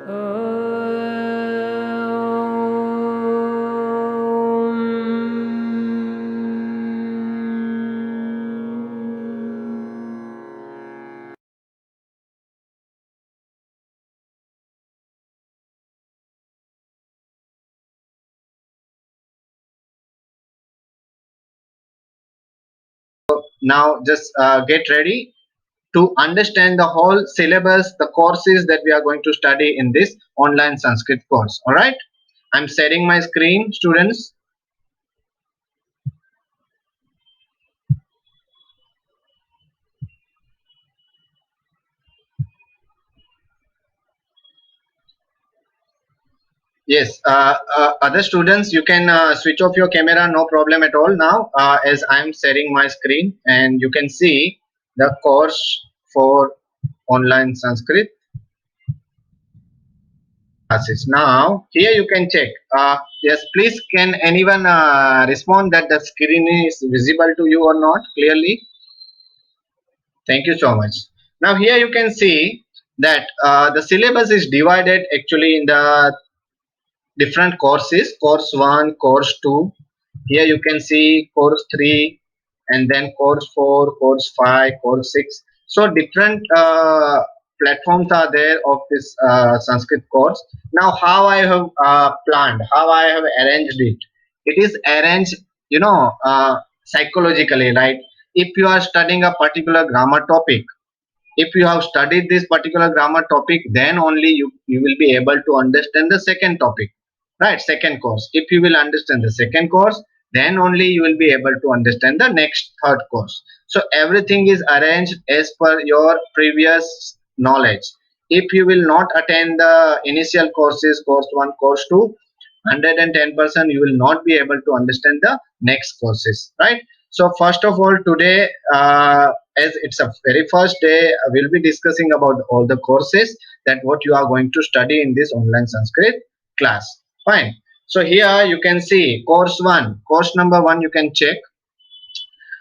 Now just get ready to understand the whole syllabus, the courses that we are going to study in this online Sanskrit course. All right, I'm sharing my screen, students. Yes, other students, you can switch off your camera, no problem at all now, as I'm sharing my screen and you can see the course for online Sanskrit classes. Now, here you can check. Yes, please, can anyone respond that the screen is visible to you or not clearly? Thank you so much. Now, here you can see that the syllabus is divided actually in the different courses, course 1, course 2. Here you can see course 3 and then course 4, course 5, course 6. So different platforms are there of this Sanskrit course. Now how I have planned, how I have arranged it. It is arranged, psychologically, right? If you are studying a particular grammar topic, if you have studied this particular grammar topic, then only you will be able to understand the second topic, right? Second course. If you will understand the second course, then only you will be able to understand the next third course. So everything is arranged as per your previous knowledge. If you will not attend the initial courses, course 1, course 2, 110% you will not be able to understand the next courses, right? So first of all, today, as it's a very first day, we'll be discussing about all the courses that what you are going to study in this online Sanskrit class. Fine. So here you can see course 1, course number 1, you can check.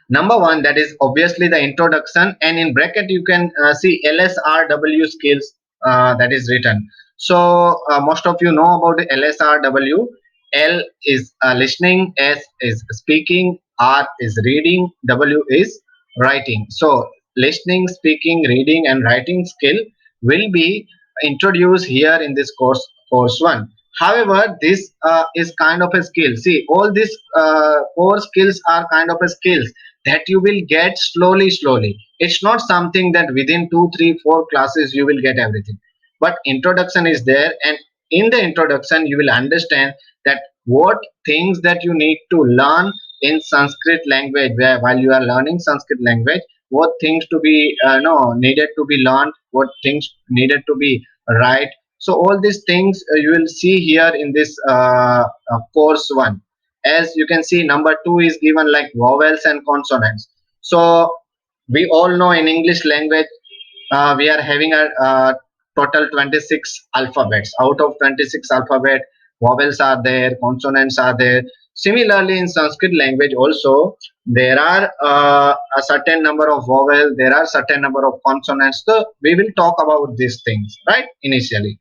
Number 1, that is obviously the introduction, and in bracket you can see LSRW skills, that is written. So most of you know about the LSRW. L is listening, S is speaking, R is reading, W is writing. So listening, speaking, reading and writing skill will be introduced here in this course 1. However, this is kind of a skill. See, all these core skills are kind of a skills that you will get slowly. It's not something that within 2 3 4 classes you will get everything, but introduction is there, and in the introduction you will understand that what things that you need to learn in Sanskrit language, where while you are learning Sanskrit language, what things to be no needed to be learned, what things needed to be right. So all these things you will see here in this course 1. As you can see, number 2 is given like vowels and consonants. So we all know in English language, we are having a total 26 alphabets. Out of 26 alphabet, vowels are there, consonants are there. Similarly, in Sanskrit language also, there are a certain number of vowels, there are certain number of consonants. So we will talk about these things, right, initially.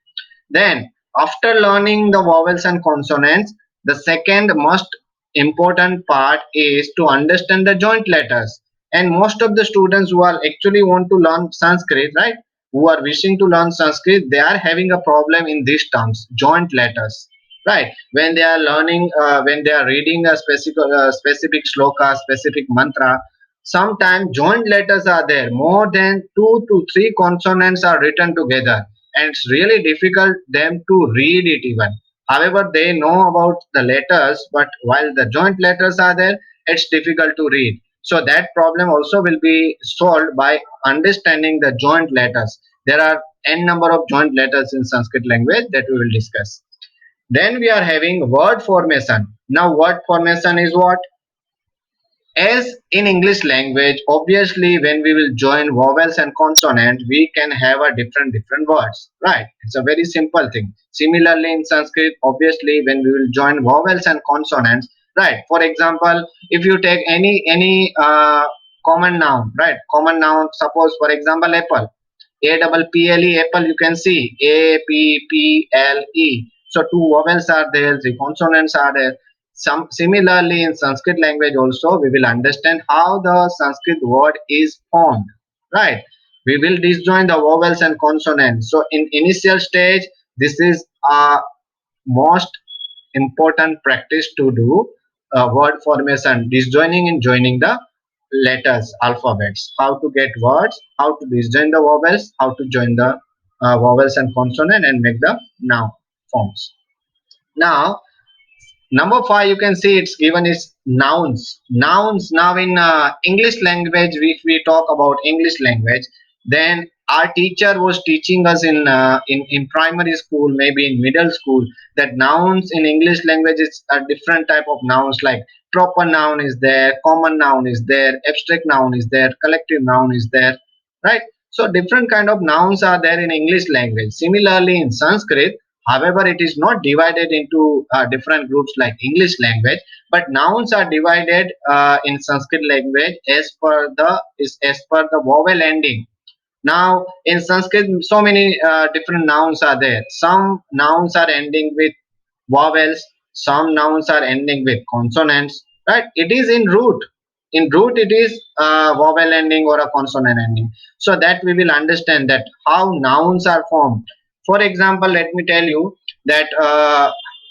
Then, after learning the vowels and consonants, the second most important part is to understand the joint letters. And most of the students who are actually want to learn Sanskrit, right, who are wishing to learn Sanskrit, they are having a problem in these terms, joint letters, right? When they are learning, when they are reading a specific shloka, specific mantra, sometimes joint letters are there. More than 2 to 3 consonants are written together, and it's really difficult them to read it even. However, they know about the letters, but while the joint letters are there, it's difficult to read. So that problem also will be solved by understanding the joint letters. There are n number of joint letters in Sanskrit language that we will discuss. Then we are having word formation. Now word formation is what? As in English language, obviously when we will join vowels and consonant, we can have a different words, right? It's a very simple thing. Similarly in Sanskrit, obviously when we will join vowels and consonants, right? For example, if you take any common noun, right? Common noun, suppose for example apple. A double P L E, apple, you can see A P P L E. So two vowels are there, the consonants are there. Some similarly in Sanskrit language also we will understand how the Sanskrit word is formed. Right? We will disjoin the vowels and consonants. So in initial stage, this is most important practice to do word formation, disjoining and joining the letters, alphabets, how to get words, how to disjoin the vowels, how to join the vowels and consonant and make the noun forms. Now number 5, you can see it's given is nouns. Nouns. Now in English language, if we talk about English language, then our teacher was teaching us in primary school, maybe in middle school, that nouns in English language is a different type of nouns, like proper noun is there, common noun is there, abstract noun is there, collective noun is there, right? So different kind of nouns are there in English language. Similarly in Sanskrit, however, it is not divided into different groups like English language, but nouns are divided in Sanskrit language as per the vowel ending. Now in Sanskrit, so many different nouns are there. Some nouns are ending with vowels, some nouns are ending with consonants, right? It is in root. In root, it is a vowel ending or a consonant ending. So that we will understand that how nouns are formed. For example, let me tell you that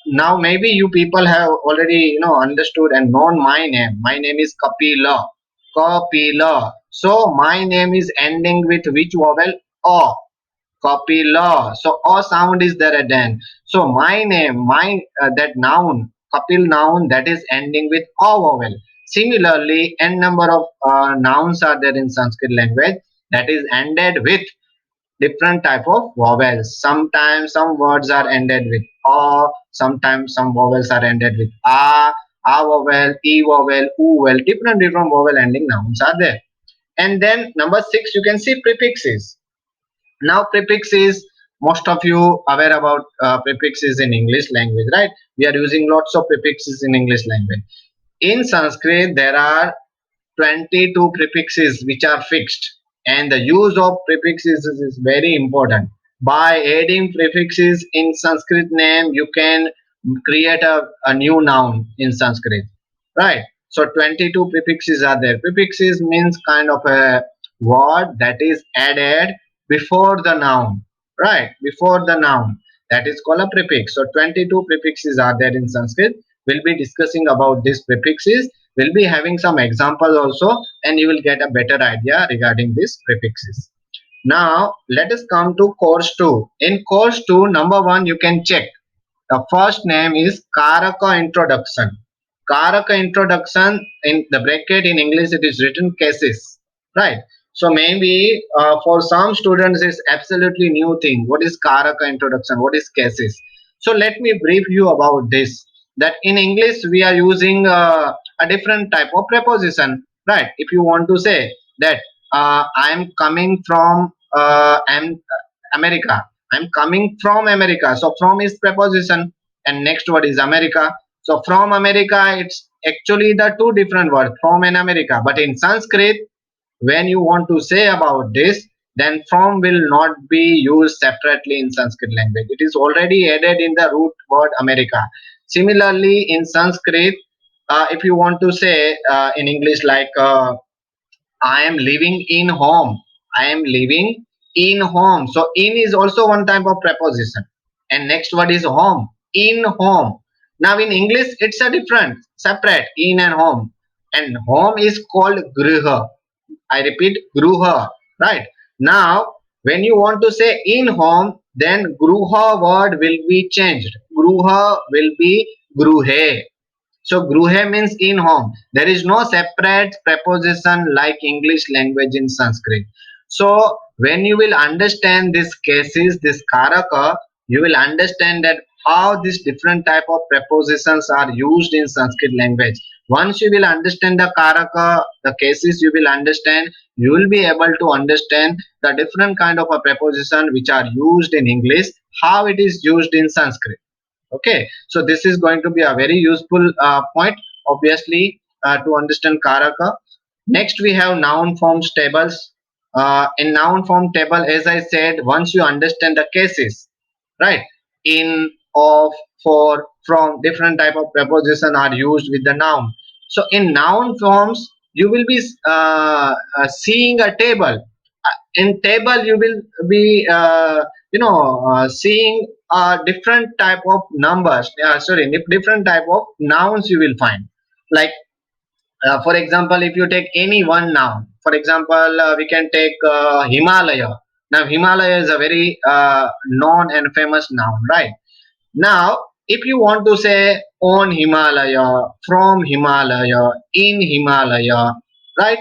now maybe you people have already understood and known my name. My name is Kapila. Kapila. So my name is ending with which vowel? O. Kapila. So a sound is there at the end. So my name, my that noun, Kapil noun, that is ending with a vowel. Similarly, n number of nouns are there in Sanskrit language that is ended with different type of vowels. Sometimes some words are ended with a, sometimes some vowels are ended with a vowel, e vowel, u vowel, different vowel ending nouns are there. And then number 6, you can see prefixes. Now prefixes, most of you aware about prefixes in English language, right? We are using lots of prefixes in English language. In Sanskrit there are 22 prefixes which are fixed, and the use of prefixes is very important. By adding prefixes in Sanskrit name, you can create a new noun in Sanskrit, right? So 22 prefixes are there. Prefixes means kind of a word that is added before the noun, right? Before the noun, that is called a prefix. So 22 prefixes are there in Sanskrit. We'll be discussing about these prefixes. We'll be having some examples also, and you will get a better idea regarding these prefixes. Now let us come to course 2. In course 2, number 1, you can check the first name is Karaka introduction. Karaka introduction, in the bracket in English it is written cases, right? So maybe for some students it's absolutely new thing. What is Karaka introduction? What is cases? So let me brief you about this. That in English we are using a different type of preposition, right? If you want to say that I am coming from America, I'm coming from America. So from is preposition, and next word is America. So from America, it's actually the two different words, from and America. But in Sanskrit, when you want to say about this, then from will not be used separately in Sanskrit language. It is already added in the root word America. Similarly, in Sanskrit, if you want to say in English like I am living in home. I am living in home. So in is also one type of preposition. And next word is home. In home. Now in English it's a different, separate, in and home. And home is called griha. I repeat, gruha. Right. Now when you want to say in home, then gruha word will be changed. Gruha will be gruhe. So gruhe means in home. There is no separate preposition like English language in Sanskrit. So when you will understand these cases, this karaka, you will understand that how these different type of prepositions are used in Sanskrit language. Once you will understand the karaka, the cases you will understand, you will be able to understand the different kind of a preposition which are used in English, how it is used in Sanskrit. Okay, so this is going to be a very useful point, obviously, to understand karaka. Next we have noun forms tables. in noun form table, as I said, once you understand the cases, right, in, of, for, from, different type of preposition are used with the noun. So in noun forms you will be seeing a table. In table you will be seeing different type of numbers, sorry, different type of nouns you will find. Like for example, if you take any one noun, for example, we can take Himalaya. Now Himalaya is a very known and famous noun, right? Now if you want to say on Himalaya, from Himalaya, in Himalaya, right,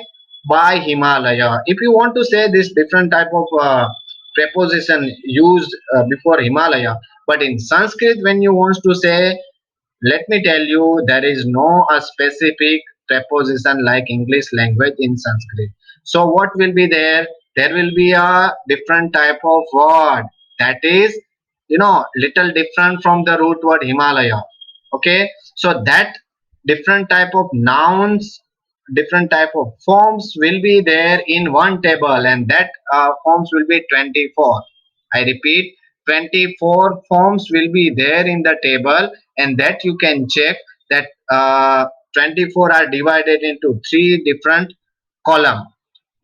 by Himalaya, if you want to say this different type of preposition used before Himalaya. But in Sanskrit, when you want to say, let me tell you, there is no a specific preposition like English language in Sanskrit. So what will be there? There will be a different type of word that is, little different from the root word Himalaya. Okay, so that different type of nouns, different type of forms will be there in one table, and that forms will be 24. I repeat, 24 forms will be there in the table, and that you can check that 24 are divided into three different column.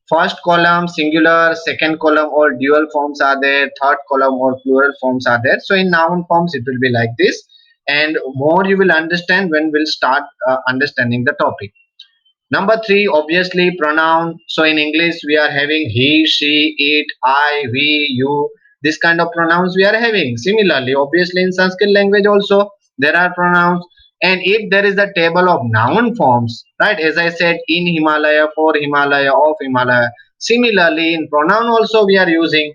First column singular, second column or dual forms are there, third column or plural forms are there. So in noun forms it will be like this, and more you will understand when we'll start understanding the topic. Number three, obviously pronoun. So in English we are having he, she, it, I, we, you. This kind of pronouns we are having. Similarly, obviously in Sanskrit language also there are pronouns. And if there is a table of noun forms, right? As I said, in Himalaya, for Himalaya, of Himalaya. Similarly, in pronoun also we are using,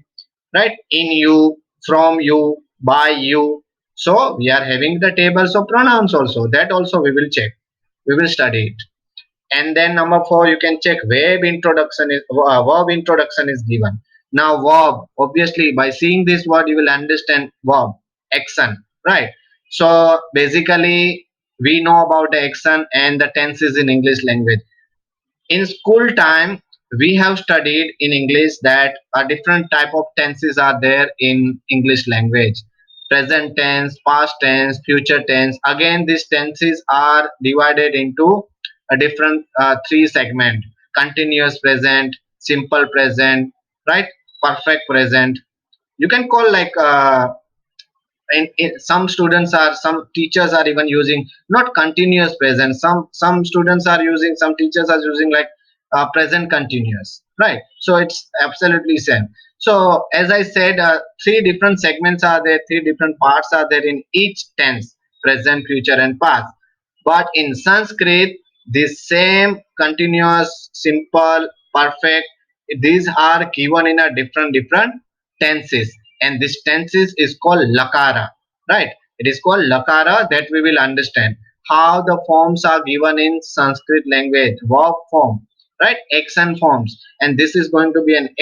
right? In you, from you, by you. So we are having the tables of pronouns also. That also we will check. We will study it. And then number four, you can check verb introduction is given. Now verb, obviously by seeing this word you will understand verb, action, right? So basically we know about the action and the tenses in English language. In school time we have studied in English that a different type of tenses are there in English language: present tense, past tense, future tense. Again these tenses are divided into a different three segment: continuous present, simple present, right, perfect present. You can call like some students are, some teachers are even using not continuous present, some students are using, some teachers are using like present continuous, right? So it's absolutely same. So as I said, three different segments are there, three different parts are there in each tense: present, future and past. But in Sanskrit, this same continuous, simple, perfect, these are given in a different tenses, and this tenses is called lakara, right? It is called lakara. That we will understand how the forms are given in Sanskrit language: verb form, right, action forms. And this is going to be an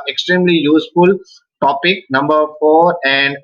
extremely useful topic number 4 and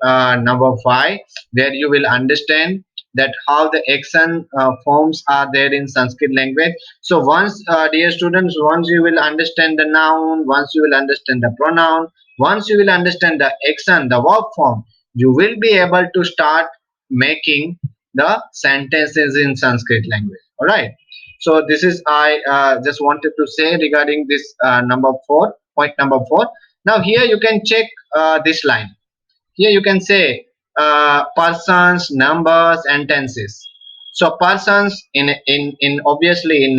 number 5, where you will understand that how the action forms are there in Sanskrit language. So once, dear students, once you will understand the noun, once you will understand the pronoun, once you will understand the action, the verb form, you will be able to start making the sentences in Sanskrit language. All right. So this is I just wanted to say regarding this number 4, point number 4. Now here you can check this line. Here you can say persons, numbers and tenses. So persons, in obviously in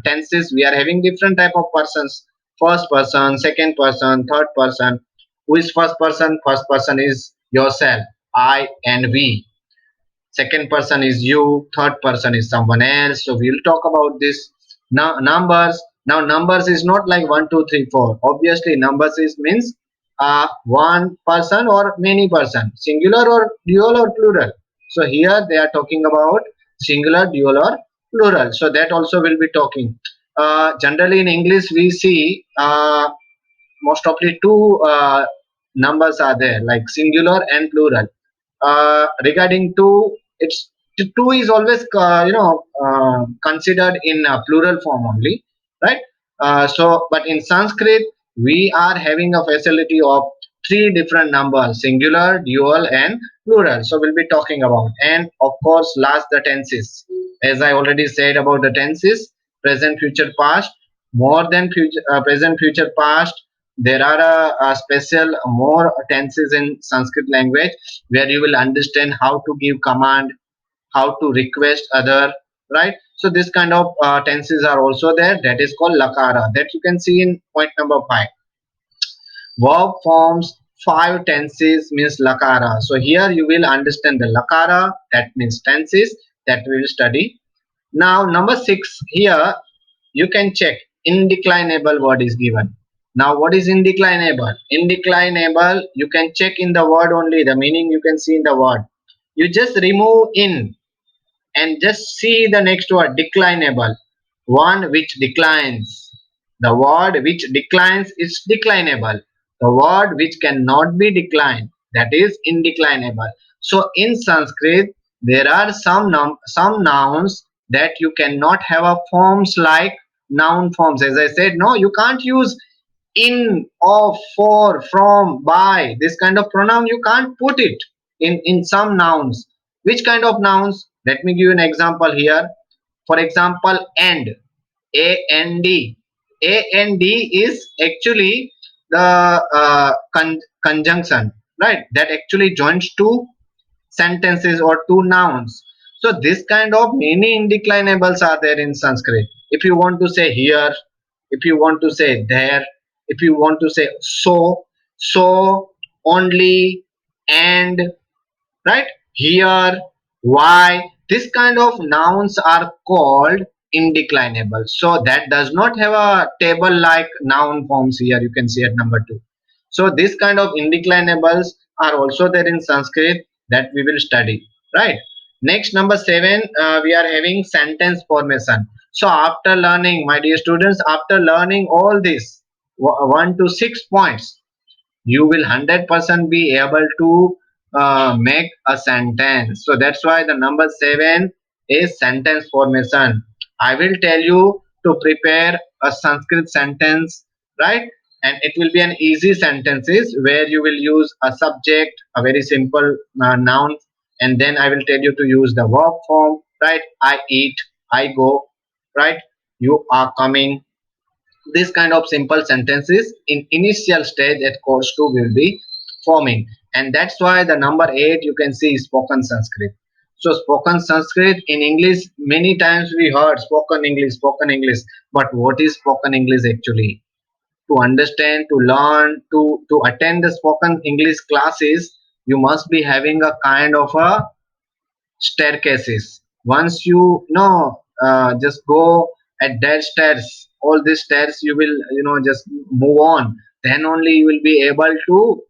tenses we are having different type of persons: first person, second person, third person. Who is first person? First person is yourself, I and we. Second person is you, third person is someone else. So we'll talk about this. Now numbers. Now numbers is not like 1 2 3 4. Obviously numbers is means one person or many person, singular or dual or plural. So here they are talking about singular, dual or plural. So that also will be talking. Generally in English we see most of the two numbers are there, like singular and plural. Regarding two, it's two is always considered in plural form only, right? But in Sanskrit, we are having a facility of three different numbers: singular, dual, and plural. So we'll be talking about, and of course, last the tenses. As I already said about the tenses, present, future, past. More than present, future, past. There are a special more tenses in Sanskrit language where you will understand how to give command, how to request other, right? So this kind of tenses are also there, that is called lakara, that you can see in point number 5. Verb forms 5 tenses means lakara. So here you will understand the lakara, that means tenses, that we will study. Now number 6, here you can check indeclinable word is given. Now what is indeclinable? Indeclinable, you can check in the word only, the meaning you can see in the word. You just remove in and just see the next word, declinable, one which declines. The word which declines is declinable. The word which cannot be declined, that is indeclinable. So in Sanskrit there are some nouns that you cannot have a forms like noun forms. As I said, no, you can't use in, of, for, from, by, this kind of pronoun you can't put it in some nouns. Which kind of nouns? Let me give you an example here. For example, and, and. And is actually the conjunction, right, that actually joins two sentences or two nouns. So this kind of many indeclinables are there in Sanskrit. If you want to say here, if you want to say there, if you want to say so, so, only, and, right, here, why, this kind of nouns are called indeclinable. So that does not have a table like noun forms. Here you can see at number 2. So this kind of indeclinables are also there in Sanskrit, that we will study, right? Next, number 7, we are having sentence formation. So after learning, my dear students, after learning all this 1 to 6 points, you will 100% be able to make a sentence. So that's why the number 7 is sentence formation. I will tell you to prepare a Sanskrit sentence, right? And it will be an easy sentences where you will use a subject, a very simple noun, and then I will tell you to use the verb form, right? I eat, I go, right? You are coming. This kind of simple sentences in initial stage at course 2 will be forming. And that's why the number 8 you can see is spoken Sanskrit. So spoken Sanskrit in English, many times we heard spoken English, spoken English. But what is spoken English actually? To understand, to learn, to attend the spoken English classes, you must be having a kind of a staircases. Once you know, just go at that stairs, all these stairs you will, just move on, then only you will be able to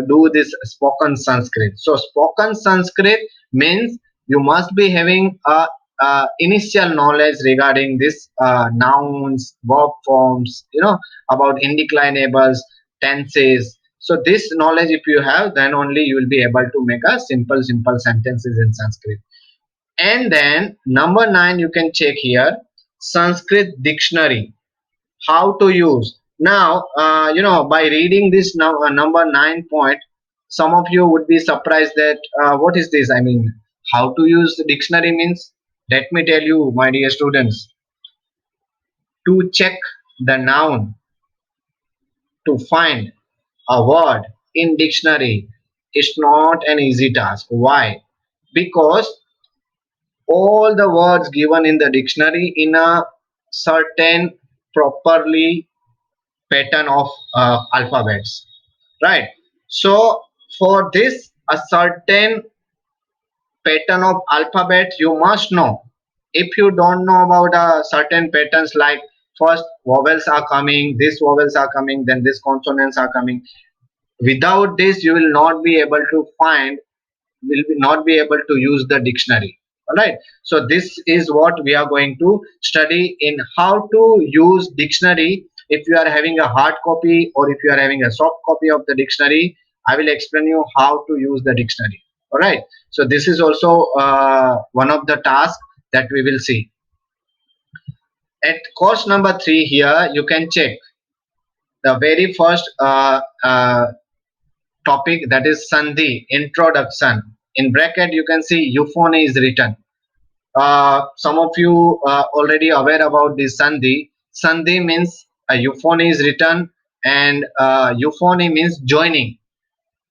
do this spoken Sanskrit. So spoken Sanskrit means you must be having a initial knowledge regarding this nouns, verb forms, about indeclinables, tenses. So this knowledge if you have, then only you will be able to make a simple sentences in Sanskrit. And then number 9 you can check here, Sanskrit dictionary, how to use. Now by reading this number 9 point, some of you would be surprised that what is this, I mean, how to use the dictionary means. Let me tell you, my dear students, to check the noun, to find a word in dictionary is not an easy task. Why? Because all the words given in the dictionary in a certain properly pattern of alphabets, right? So for this a certain pattern of alphabet you must know. If you don't know about certain patterns, like first vowels are coming, these vowels are coming, then these consonants are coming, without this you will not be able to find, will be not be able to use the dictionary. All right, so this is what we are going to study in how to use dictionary. If you are having a hard copy or if you are having a soft copy of the dictionary, I will explain you how to use the dictionary. All right, so this is also one of the tasks that we will see. At course number 3 here, you can check the very first topic, that is Sandhi, introduction. In bracket, you can see euphony is written. Some of you already aware about this Sandhi. Sandhi means euphony is written, and euphony means joining,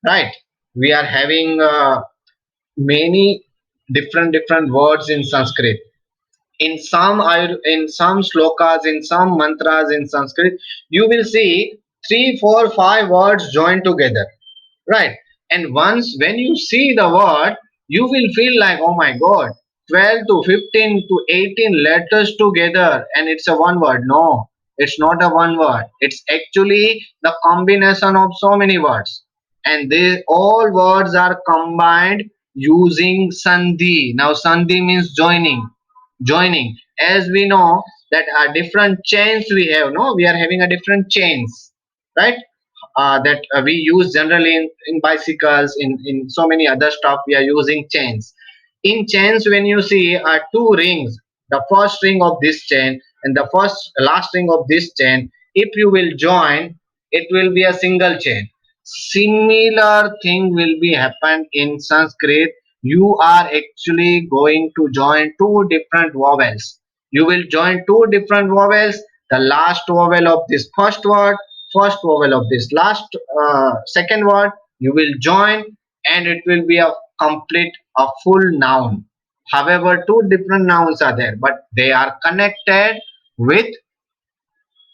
right? We are having many different words in Sanskrit. In some slokas, in some mantras in Sanskrit, you will see three, four, five words joined together, right? And once when you see the word, you will feel like, oh my god, 12 to 15 to 18 letters together and it's a one word. No, it's not a one word. It's actually the combination of so many words, and they all words are combined using sandhi. Now sandhi means joining. As we know that different chains we have, no, we are having a different chains, right? That we use generally in bicycles, in so many other stuff we are using chains. In chains, when you see two rings, the first ring of this chain and the first last ring of this chain, if you will join, it will be a single chain. Similar thing will be happen in Sanskrit. You are actually going to join two different vowels. You will join two different vowels, the last vowel of this first word, first vowel of this last second word, you will join, and it will be a complete, a full noun. However, two different nouns are there, but they are connected with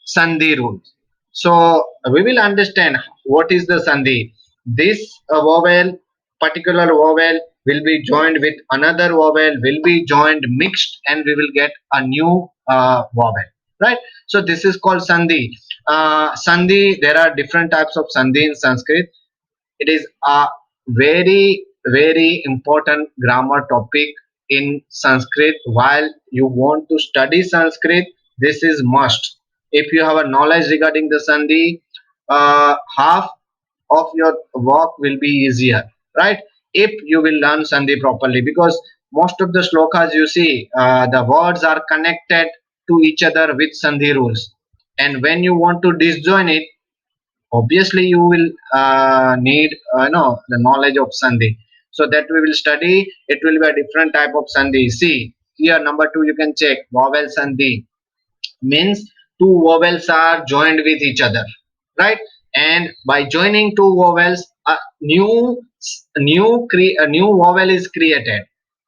sandhi rules. So we will understand what is the sandhi. This vowel, particular vowel, will be joined with another vowel, will be joined mixed, and we will get a new vowel. Right. So this is called sandhi. Sandhi. There are different types of sandhi in Sanskrit. It is a very important grammar topic in Sanskrit. While you want to study Sanskrit, this is must. If you have a knowledge regarding the sandhi, half of your work will be easier, right? If you will learn sandhi properly, because most of the slokas you see, the words are connected to each other with sandhi rules, and when you want to disjoin it, obviously you will need the knowledge of sandhi. So that we will study, it will be a different type of sandhi. See here, number 2, you can check vowel sandhi. Means two vowels are joined with each other, right? And by joining two vowels, a new vowel is created.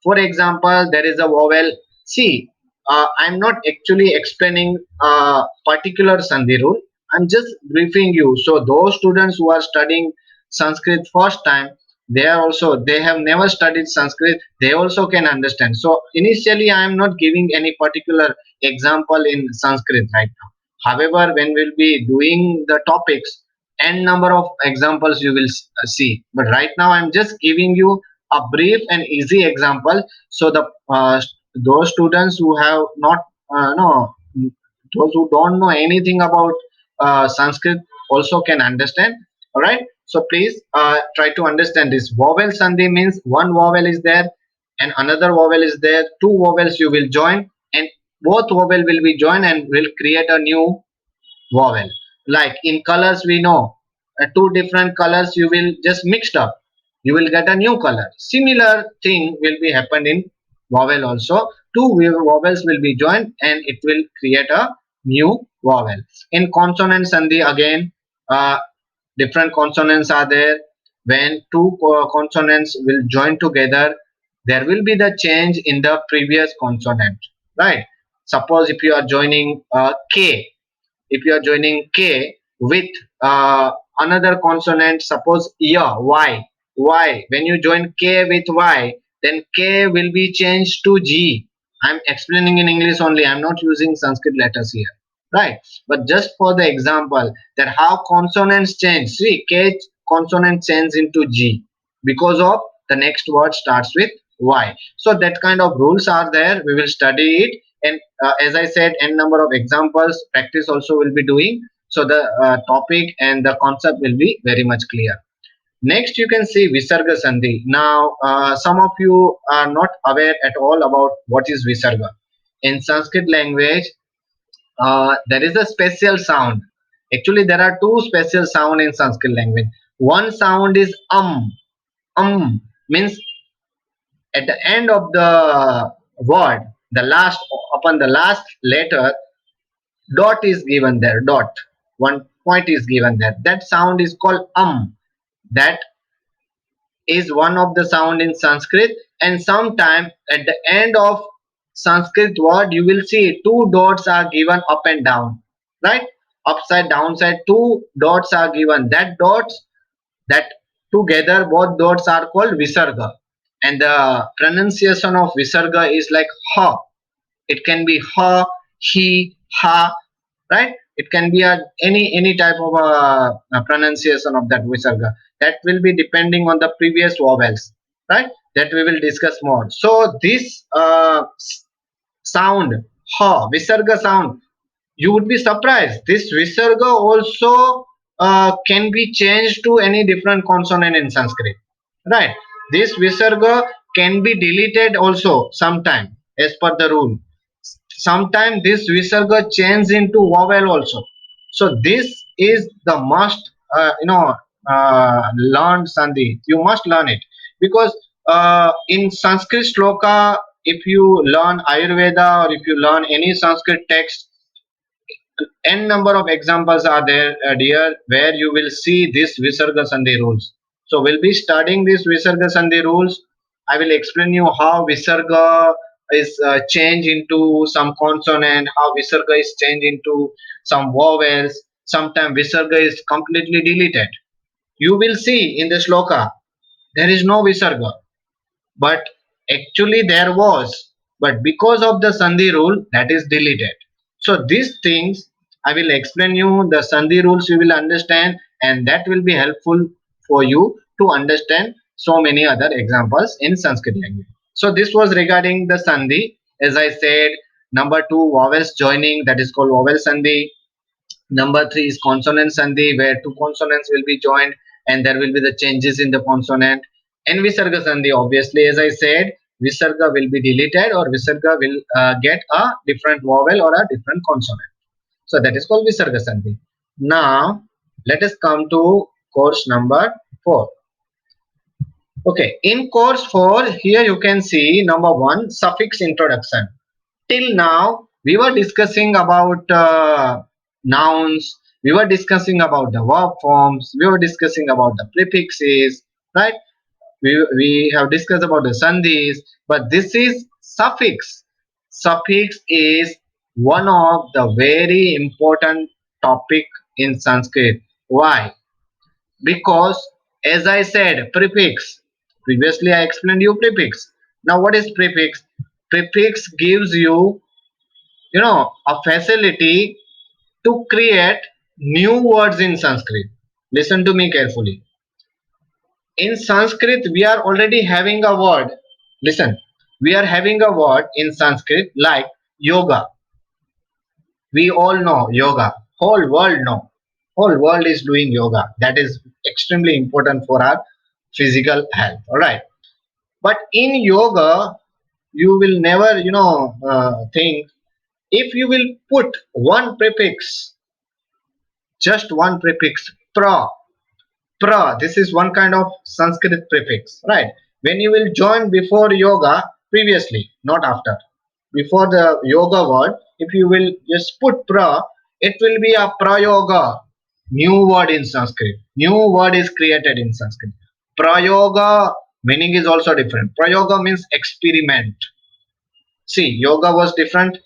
For example, there is a vowel. See, I'm not actually explaining a particular sandhi rule, I'm just briefing you. So those students who are studying Sanskrit first time, they have never studied Sanskrit, they also can understand. So initially I am not giving any particular example in Sanskrit right now. However, when we'll be doing the topics, n number of examples you will see. But right now, I'm just giving you a brief and easy example, so the those students who have not no those who don't know anything about Sanskrit also can understand. All right. So please try to understand this. Vowel sandhi means one vowel is there and another vowel is there. Two vowels you will join, and both vowel will be joined and will create a new vowel. Like in colors, we know two different colors you will just mixed up, you will get a new color. Similar thing will be happen in vowel also. Two vowels will be joined and it will create a new vowel. In consonant sandhi again, uh, different consonants are there. When two consonants will join together, there will be the change in the previous consonant, right? Suppose if you are joining k, if you are joining k with another consonant, suppose yeah, y, when you join k with y, then k will be changed to g. I'm explaining in English only, I'm not using Sanskrit letters here, right? But just for the example that how consonants change, see k consonant change into g because of the next word starts with y. So that kind of rules are there, we will study it. And as I said, n number of examples practice also will be doing, so the topic and the concept will be very much clear. Next, you can see visarga sandhi. Now some of you are not aware at all about what is visarga. In Sanskrit language, there is a special sound. Actually, there are two special sound in Sanskrit language. One sound is means at the end of the word, the last upon the last letter, dot is given there. Dot, one point is given there. That sound is called That is one of the sound in Sanskrit. And sometime at the end of Sanskrit word, you will see two dots are given up and down, right? Upside, downside, two dots are given. That together, both dots are called Visarga. And the pronunciation of Visarga is like ha. It can be ha, he, ha, right? It can be any type of a pronunciation of that Visarga. That will be depending on the previous vowels, right? That we will discuss more. So this sound, ha, Visarga sound, you would be surprised. This Visarga also can be changed to any different consonant in Sanskrit, right? This Visarga can be deleted also sometime as per the rule. Sometimes this Visarga change into vowel also. So this is the must, learn Sandhi. You must learn it because in Sanskrit shloka, if you learn Ayurveda or if you learn any Sanskrit text, n number of examples are there, dear, where you will see this Visarga Sandhi rules. So we'll be studying this Visarga Sandhi rules. I will explain you how Visarga is changed into some consonant, how Visarga is changed into some vowels. Sometimes Visarga is completely deleted. You will see in the shloka, there is no Visarga, but actually there was, but because of the Sandhi rule, that is deleted. So these things I will explain you. The Sandhi rules you will understand, and that will be helpful for you to understand so many other examples in Sanskrit language. So this was regarding the Sandhi. As I said, number 2, vowels joining, that is called vowel Sandhi. Number 3 is consonant sandhi, where two consonants will be joined and there will be the changes in the consonant. And visarga sandhi, obviously, as I said, visarga will be deleted or visarga will get a different vowel or a different consonant. So that is called visarga sandhi. Now, let us come to course number 4. Okay, in course 4, here you can see number 1, suffix introduction. Till now we were discussing about nouns, we were discussing about the verb forms, we were discussing about the prefixes, right? We have discussed about the sandhis, but this is suffix. Suffix is one of the very important topic in Sanskrit. Why? Because as I said, prefix, previously I explained you prefix. Now what is prefix? Prefix gives you, a facility to create new words in Sanskrit. Listen to me carefully. In Sanskrit, we are already having a word. Listen, we are having a word in Sanskrit like yoga. We all know yoga. Whole world know. Whole world is doing yoga. That is extremely important for our physical health. All right. But in yoga, you will never, think if you will put one prefix, just one prefix, pra, this is one kind of Sanskrit prefix, right? When you will join before yoga, previously, not after, before the yoga word, if you will just put pra, it will be a prayoga, new word in Sanskrit. New word is created in Sanskrit. Prayoga meaning is also different. Prayoga means experiment. See, yoga was different,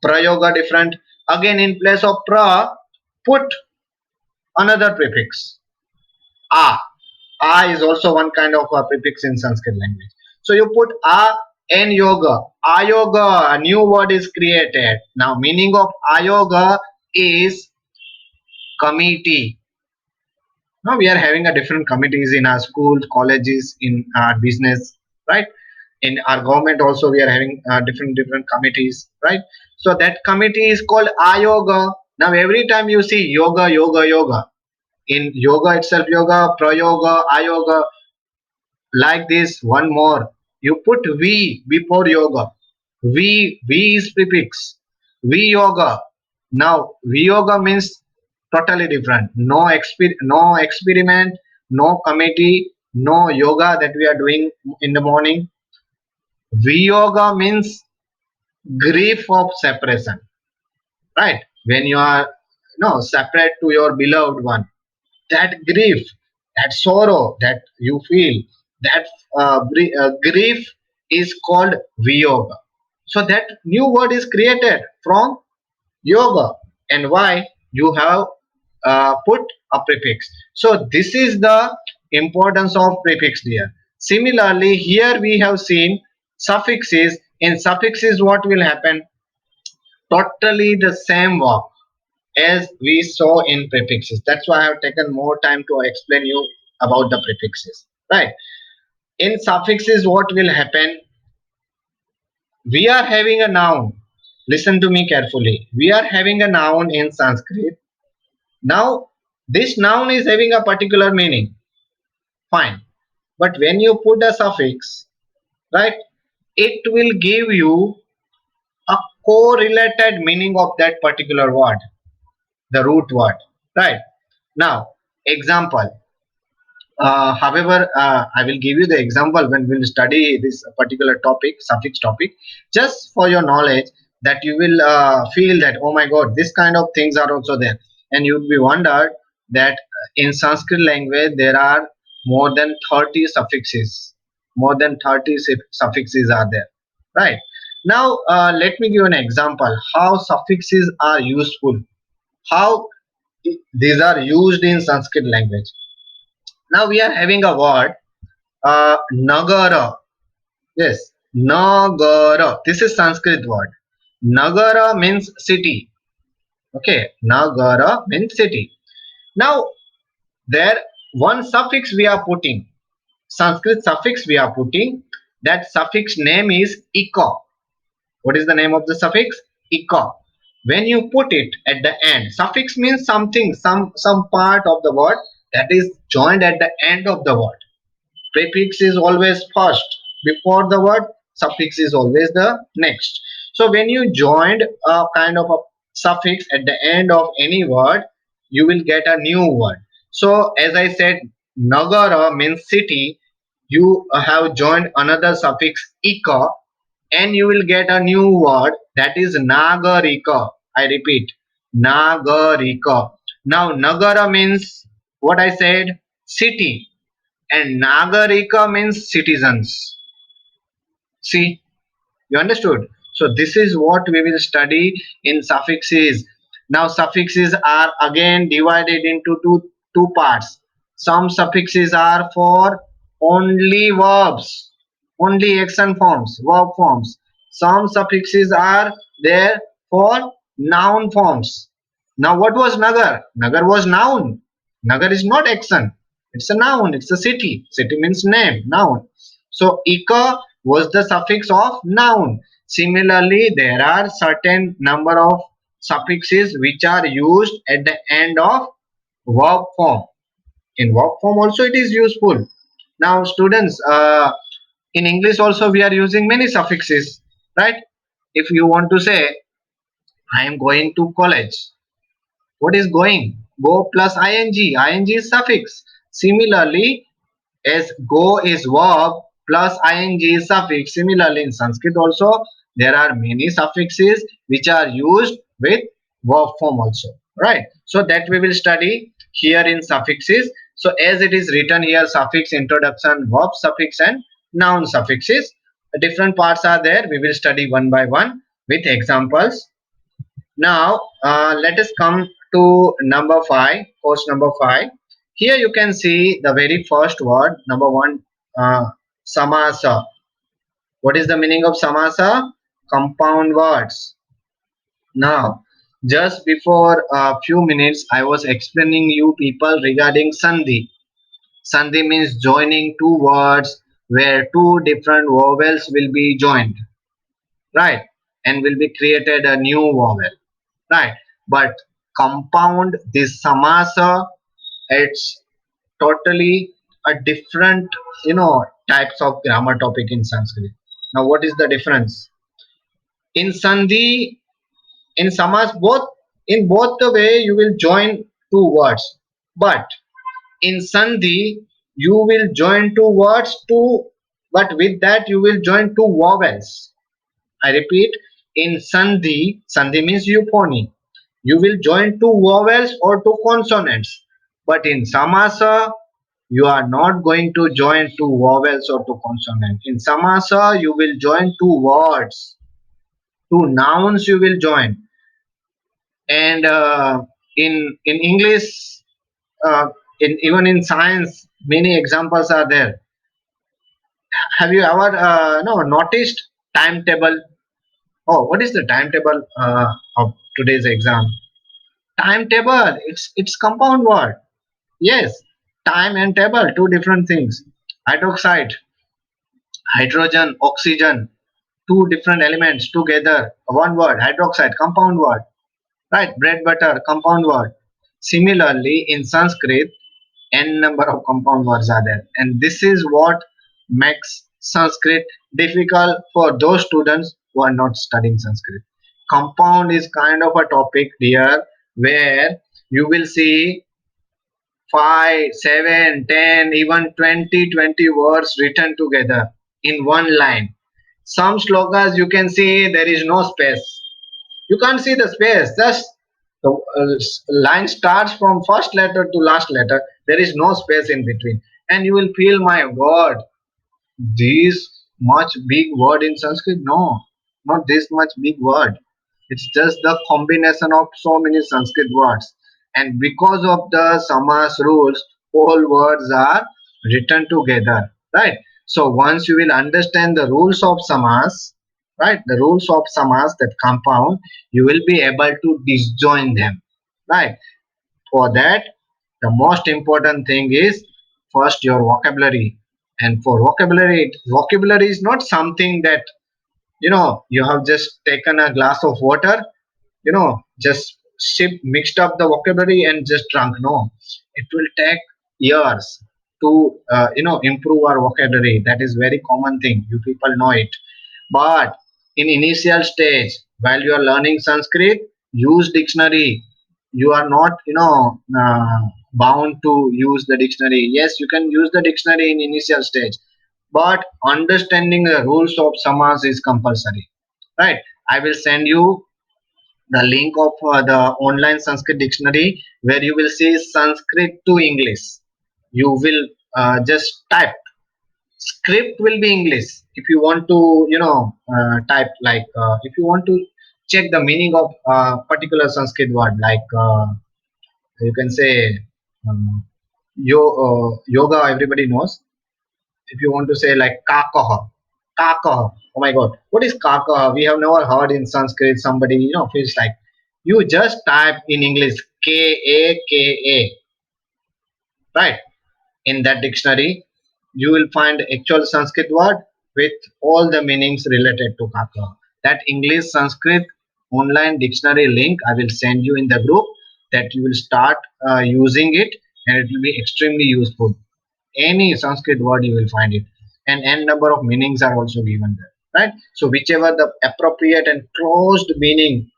prayoga different. Again, in place of pra, put another prefix, a. A is also one kind of a prefix in Sanskrit language. So you put a and yoga. Ayoga, a new word is created. Now, meaning of ayoga is committee. Now we are having a different committees in our schools, colleges, in our business, right? In our government also we are having different committees, right? So that committee is called ayoga. Now every time you see yoga, yoga, yoga, in yoga itself, yoga, prayoga, ayoga, like this, one more, you put v before yoga. V is prefix. V yoga. Now Viyoga means totally different. No experiment, no committee, no yoga that we are doing in the morning. Viyoga means grief of separation, right? When you are separate to your beloved one, that grief, that sorrow that you feel, that grief is called Viyoga. So that new word is created from yoga. And why? You have put a prefix. So this is the importance of prefix here. Similarly, here we have seen suffixes. In suffixes, what will happen? Totally the same work as we saw in prefixes. That's why I have taken more time to explain you about the prefixes. Right. In suffixes, what will happen? We are having a noun. Listen to me carefully. We are having a noun in Sanskrit. Now, this noun is having a particular meaning. Fine. But when you put a suffix, right, it will give you a correlated meaning of that particular word, the root word. Right. Now, example. However, I will give you the example when we'll study this particular topic, suffix topic, just for your knowledge that you will feel that, oh my God, this kind of things are also there. And you'd be wondered that in Sanskrit language, there are more than 30 suffixes. More than 30 suffixes are there. Right. Now, let me give an example how suffixes are useful, how these are used in Sanskrit language. Now we are having a word, Nagara. Yes, Nagara. This is Sanskrit word. Nagara means city. Okay, Nagara means city. Now there one suffix we are putting, Sanskrit suffix we are putting. That suffix name is ika. What is the name of the suffix? Ika. When you put it at the end, suffix means something, some part of the word that is joined at the end of the word. Prefix is always first before the word, suffix is always the next. So when you joined a kind of a suffix at the end of any word, you will get a new word. So as I said, Nagara means city. You have joined another suffix ika, and you will get a new word that is Nagarika. I repeat, Nagarika. Now Nagara means what I said, city, and Nagarika means citizens. See, you understood? So this is what we will study in suffixes. Now suffixes are again divided into two parts. Some suffixes are for only verbs, only action forms, verb forms. Some suffixes are there for noun forms. Now what was Nagar? Nagar was noun. Nagar is not action. It's a noun. It's a city. City means name, noun. So Ika was the suffix of noun. Similarly, there are certain number of suffixes which are used at the end of verb form. In verb form also it is useful. Now students, in English also we are using many suffixes, right? If you want to say, I am going to college. What is going? Go plus ing. Ing is suffix. Similarly, as go is verb plus ing is suffix. Similarly, in Sanskrit also there are many suffixes which are used with verb form also. Right. So that we will study here in suffixes. So as it is written here, suffix, introduction, verb suffix and noun suffixes. Different parts are there. We will study one by one with examples. Now, let us come to number 5, course number 5. Here you can see the very first word, number 1, samasa. What is the meaning of samasa? Compound words. Now, just before a few minutes, I was explaining you people regarding sandhi. Sandhi means joining two words where two different vowels will be joined, right? And will be created a new vowel, right? But compound, this samasa, it's totally a different types of grammar topic in Sanskrit. Now what is the difference in sandhi? In samas, both In both the way you will join two words, but in sandhi you will join two words two, but with that you will join two vowels. I repeat, in sandhi, sandhi means euphony, you will join two vowels or two consonants, but in samasa you are not going to join two vowels or two consonants. In samasa you will join two words, two nouns you will join. And in english, uh, in even in science many examples are there. Have you ever no noticed timetable? Oh, what is the timetable of today's exam? Timetable, it's compound word. Yes, time and table, two different things. Hydroxide, hydrogen, oxygen, two different elements together, one word. Hydroxide, compound word, right? Bread, butter, compound word. Similarly, in Sanskrit, n number of compound words are there, and this is what makes Sanskrit difficult for those students who are not studying Sanskrit. Compound is kind of a topic here where you will see 5, 7, 10, even 20 words written together in one line. Some slokas you can see there is no space. You can't see the space. Just the line starts from first letter to last letter. There is no space in between, and you will feel, my God, this much big word in Sanskrit? No, not this much big word. It's just the combination of so many Sanskrit words. And because of the Samas rules, all words are written together, right? So once you will understand the rules of Samas, right, the rules of Samas, that compound, you will be able to disjoin them, right? For that, the most important thing is first your vocabulary. And for vocabulary, vocabulary is not something that you have just taken a glass of water, just mixed up the vocabulary and just drunk. No, it will take years to improve our vocabulary. That is very common thing, you people know it. But in initial stage, while you are learning Sanskrit, use dictionary. You are not bound to use the dictionary. Yes, you can use the dictionary in initial stage, but understanding the rules of samas is compulsory, right? I will send you the link of the online Sanskrit dictionary, where you will see Sanskrit to English. You will just type. Script will be English. If you want to, type, like if you want to check the meaning of particular Sanskrit word, like you can say um, yoga. Everybody knows. If you want to say like kakaha, kakaha. Oh my God, what is kakaha? We have never heard in Sanskrit. Somebody feels like, you just type in English Kaka, right? In that dictionary, you will find actual Sanskrit word with all the meanings related to kaka. That English Sanskrit online dictionary link I will send you in the group, that you will start using it, and it will be extremely useful. Any Sanskrit word you will find it, and n number of meanings are also given there, right? So whichever the appropriate and closed meaning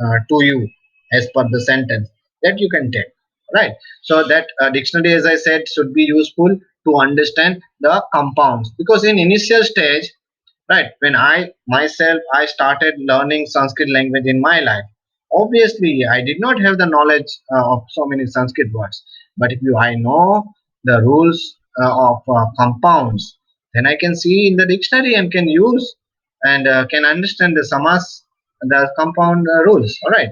to you as per the sentence, that you can take, right? So that dictionary, as I said, should be useful to understand the compounds, because in initial stage, right, when I started learning Sanskrit language in my life, obviously I did not have the knowledge of so many Sanskrit words. But if I know the rules of compounds, then I can see in the dictionary and can use, and can understand the samas, the compound rules. All right.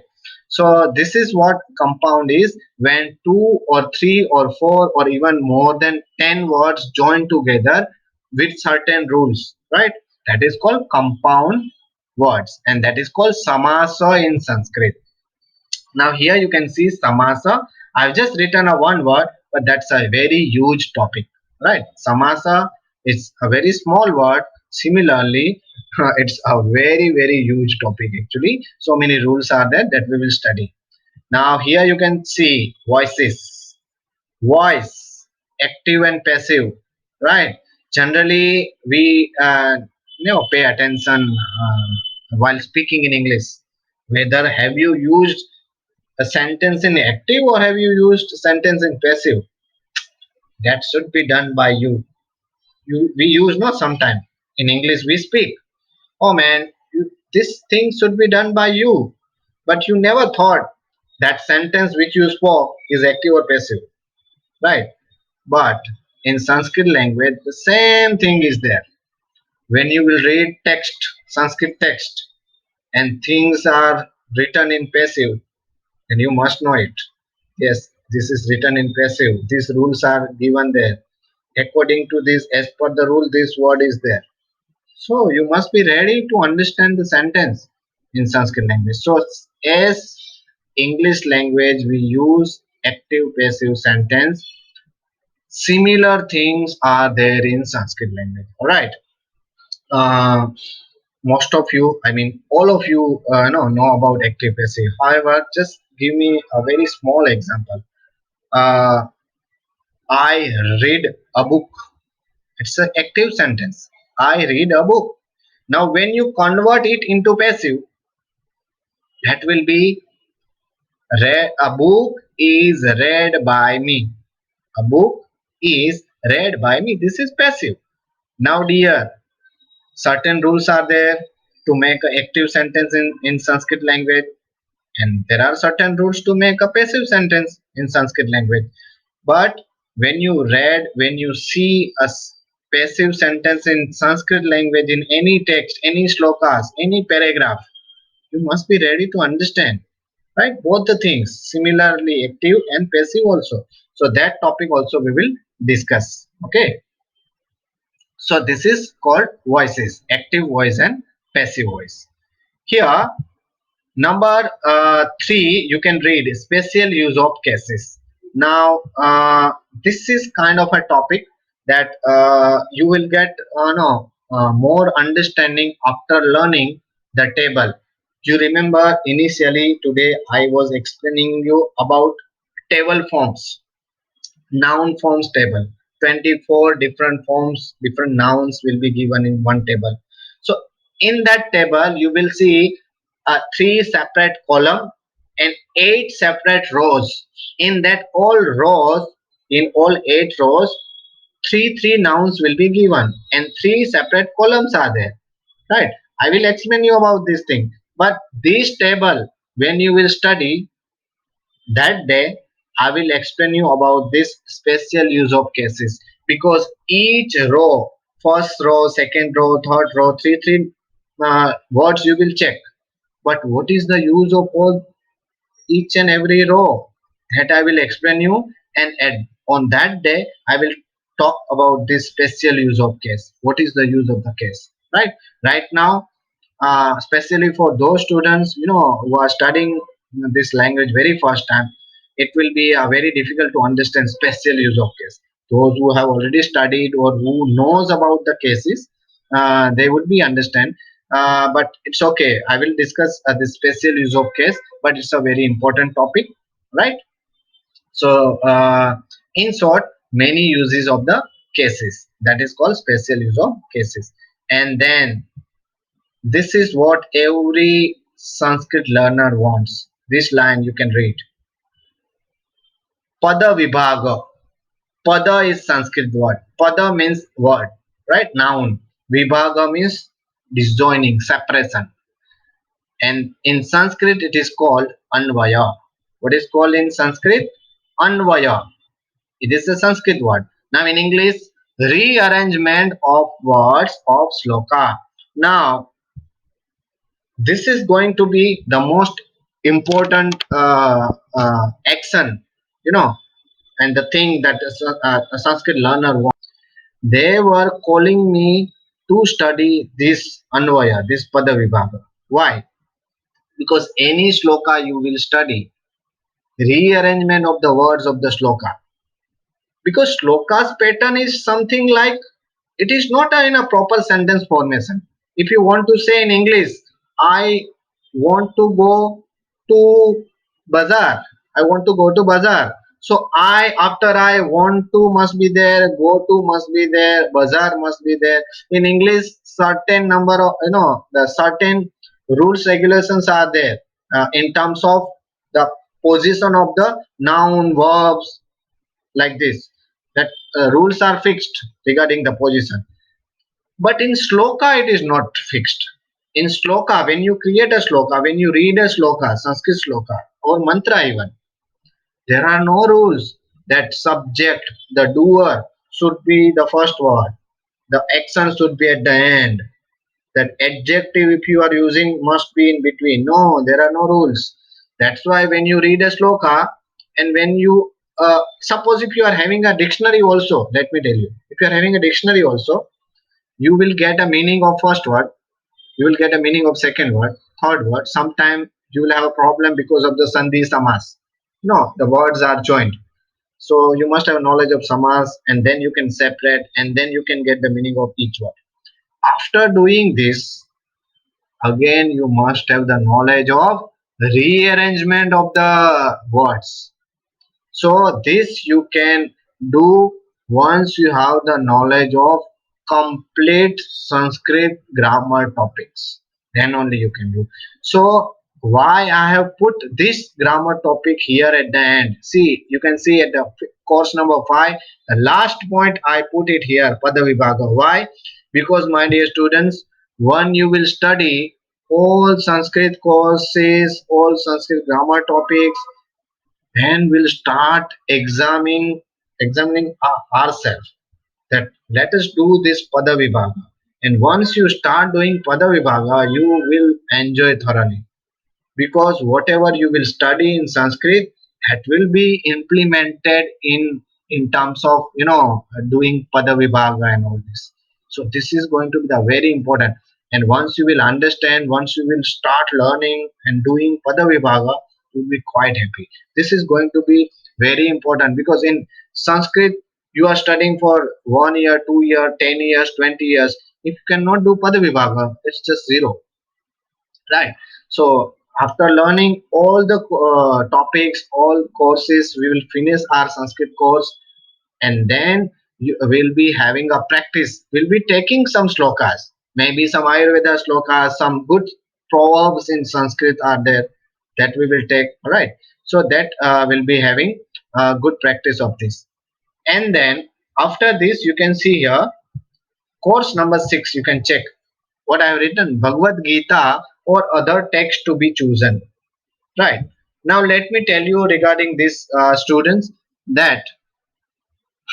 So this is what compound is: when two or three or four or even more than 10 words join together with certain rules, right? That is called compound words, and that is called samasa in Sanskrit. Now here you can see samasa. I've just written a one word, but that's a very huge topic, right? Samasa is a very small word. Similarly, it's a very huge topic actually. So many rules are there that we will study. Now here you can see voices. Voice, active and passive, right? Generally we pay attention while speaking in English, whether have you used a sentence in active or have you used sentence in passive? That should be done by you. We use not sometime in English we speak. Oh man, this thing should be done by you. But you never thought that sentence which you spoke is active or passive, right? But in Sanskrit language, the same thing is there. When you will read text, Sanskrit text, and things are written in passive, then you must know it. Yes, this is written in passive. These rules are given there. According to this, as per the rule, this word is there. So you must be ready to understand the sentence in Sanskrit language. So as English language, we use active passive sentence. Similar things are there in Sanskrit language. All right. Uh, Most of you, I mean, all of you, know about active passive. However, just give me a very small example. Uh, I read a book. It's an active sentence. I read a book. Now, when you convert it into passive, that will be read. A book is read by me. A book is read by me. This is passive. Now, dear, certain rules are there to make an active sentence in Sanskrit language, and there are certain rules to make a passive sentence in Sanskrit language. But when you see a passive sentence in Sanskrit language in any text, any slokas, any paragraph, you must be ready to understand, right? Both the things, similarly active and passive also. So that topic also we will discuss. Okay. So this is called voices, active voice and passive voice. Here, number three, you can read special use of cases. Now, this is kind of a topic that you will get no, more understanding after learning the table. You remember initially today I was explaining you about table forms, noun forms table. 24 different forms, different nouns will be given in one table. So in that table you will see three separate column and eight separate rows. In that all rows, in all eight rows, three nouns will be given and three separate columns are there, right? I will explain you about this thing, but this table when you will study that day, I will explain you about this special use of cases, because each row, first row, second row, third row, three words you will check. But what is the use of all each and every row? That I will explain you, and on that day I will talk about this special use of case. What is the use of the case? Right? Right now, especially for those students who are studying this language very first time, it will be very difficult to understand special use of case. Those who have already studied or who knows about the cases, they would be understand, but it's okay, I will discuss the special use of case, but it's a very important topic, right? So in short, many uses of the cases, that is called special use of cases. And then this is what every Sanskrit learner wants. This line you can read. Pada vibhaga. Pada is Sanskrit word. Pada means word, right? Noun. Vibhaga means disjoining, separation. And in Sanskrit it is called Anvaya. What is called in Sanskrit? Anvaya. It is a Sanskrit word. Now in English, rearrangement of words of sloka. Now this is going to be the most important action, you know and the thing that a Sanskrit learner wants. They were calling me to study this Anvaya, this Pada Vibhaga. Why? Because any sloka you will study, rearrangement of the words of the sloka, because sloka's pattern is something like, it is not in a proper sentence formation. If you want to say in English, I want to go to bazaar, I want to go to bazaar. So I, after I want to must be there, go to must be there, bazaar must be there. In English, certain number of, the certain rules regulations are there in terms of the position of the noun, verbs, like this. That rules are fixed regarding the position. But in sloka, it is not fixed. In sloka, when you create a sloka, when you read a sloka, Sanskrit sloka, or mantra even, there are no rules that subject, the doer, should be the first word. The action should be at the end. That adjective, if you are using, must be in between. No, there are no rules. That's why when you read a sloka, and when you suppose if you are having a dictionary also, let me tell you, if you are having a dictionary also, you will get a meaning of first word, you will get a meaning of second word, third word. Sometime you will have a problem because of the sandhi samas. No, the words are joined. So you must have knowledge of samas, and then you can separate, and then you can get the meaning of each word. After doing this, again you must have the knowledge of rearrangement of the words. So this you can do once you have the knowledge of complete Sanskrit grammar topics. Then only you can do. So why I have put this grammar topic here at the end? See, you can see at the course number 5, the last point I put it here, Padavibhaga. Why? Because my dear students, one you will study all Sanskrit courses, all Sanskrit grammar topics, then we'll start examining ourselves, that let us do this pada vibhaga. And once you start doing pada vibhaga, you will enjoy thoroughly, because whatever you will study in Sanskrit, that will be implemented in terms of doing pada vibhaga and all this. So this is going to be the very important. And once you will understand, once you will start learning and doing pada vibhaga, you will be quite happy. This is going to be very important, because in Sanskrit you are studying for 1 year, 2 year, 10 years, 20 years. If you cannot do pada vibhaga, it's just zero, right? So after learning all the topics, all courses, we will finish our Sanskrit course, and then you will be having a practice. We'll be taking some slokas, maybe some Ayurveda slokas, some good proverbs in Sanskrit are there, that we will take. All right, so that will be having good practice of this. And then after this, you can see here course number 6, you can check what I have written, Bhagavad Gita or other text to be chosen. Right. Now let me tell you regarding this, students, that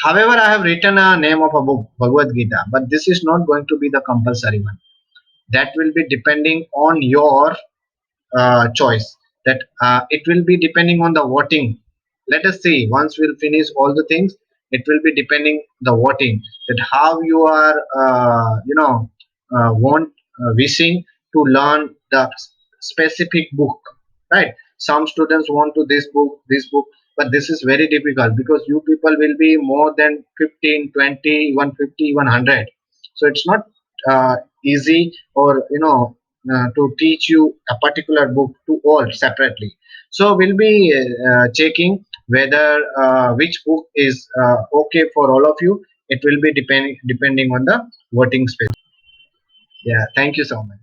however I have written a name of a book, Bhagavad Gita, but this is not going to be the compulsory one. That will be depending on your choice. That it will be depending on the voting. Let us see, once we'll finish all the things, it will be depending the voting, that how you are want wishing to learn the specific book, right? Some students want to this book, but this is very difficult, because you people will be more than 15, 20, 150, 100. So it's not easy, or to teach you a particular book to all separately. So we'll be checking whether which book is okay for all of you. It will be depending on the voting space. Yeah, thank you so much.